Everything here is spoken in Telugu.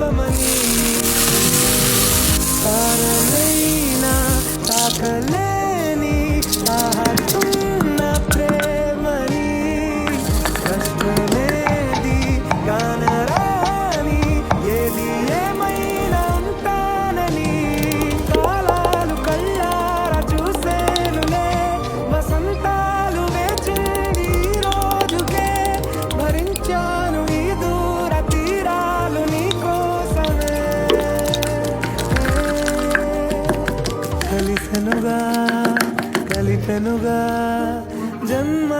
రూపమని తారలైనా తాకలేని ఆహతున్న ప్రేమని కష్టమేది గానరాని ఏది ఏమైనా ఉంటానని కాలాలు కళ్ళారా చూసేనులే వసంతాలు వేచింది ఈ రోజుకే భరించాను ఈ దూర తీరాలు నీ కోసమే కలిసెనుగా కలిపెనుగా జన్మ